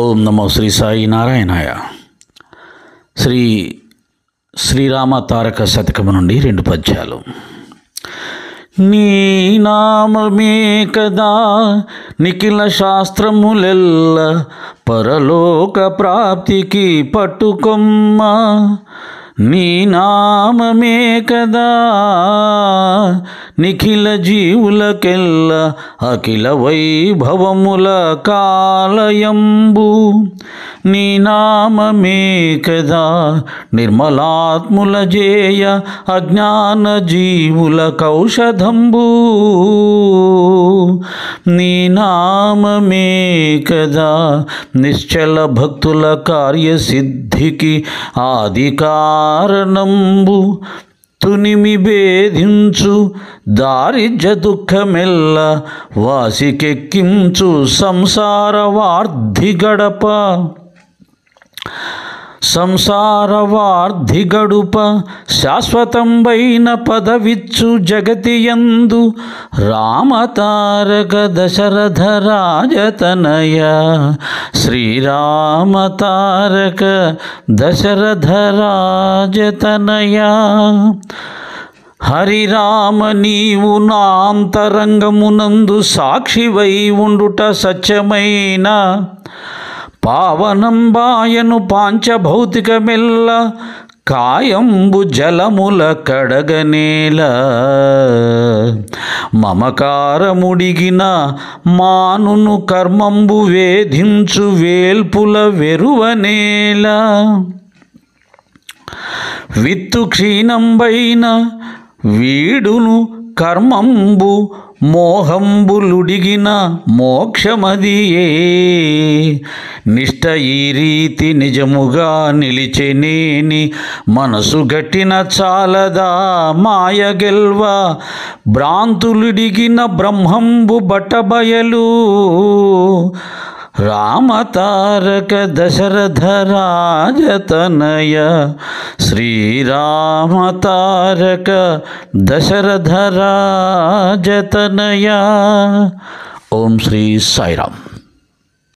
ఓం నమో శ్రీ సాయి నారాయణాయ. శ్రీరామ తారక శతకము నుండి 2 పద్యాలు. నీ నామమే కదా నిఖిల శాస్త్రములెల్ల పరలోక ప్రాప్తికి పట్టుకొమ్మ. నీ నామమే కదా నిఖిల జీవులకెల్ల అఖిల వైభవముల కాలయంబు. నీ నామమే కదా నిర్మలాత్ముల జేయ అజ్ఞాన జీవుల కౌషధంబు. నీ నామమే కదా నిశ్చల భక్తుల కార్యసిద్ధికి ఆది కారణంబు. తునిమి భేదించు దారిద్ర్య దుఃఖమెల్ల వాసికెక్కించు సంసార వార్ధి గడప. శాశ్వతంబైన పదవిచ్చు జగతియందు రామతారక దశరథ రాజతనయ. శ్రీరామతారక దశరథ రాజతనయ. హరిరామ నీవు నా అంతరంగమునందు సాక్షివై ఉండుట సత్యమైన పావనంబాయను పాంచభౌతికమెల్ల కాయంబు జలముల కడగనేల. మమకారముడిగిన మానును కర్మంబు వేధించు వేల్పుల వెరువనేల. విత్తు క్షీణంబైన వీడును కర్మంబు మోహంబులుడిగిన మోక్షమదియే. నిష్ట ఈ రీతి నిజముగా నిలిచెనేని మనసు గట్టిన చాలదా మాయ గెల్వ. భ్రాంతులుడిగిన బ్రహ్మంబు బట్టబయలు. రామతారక దశరథ రాజతనయ. శ్రీరామతారక దశరథ రాజతనయ. ఓం శ్రీ సాయిరామ్.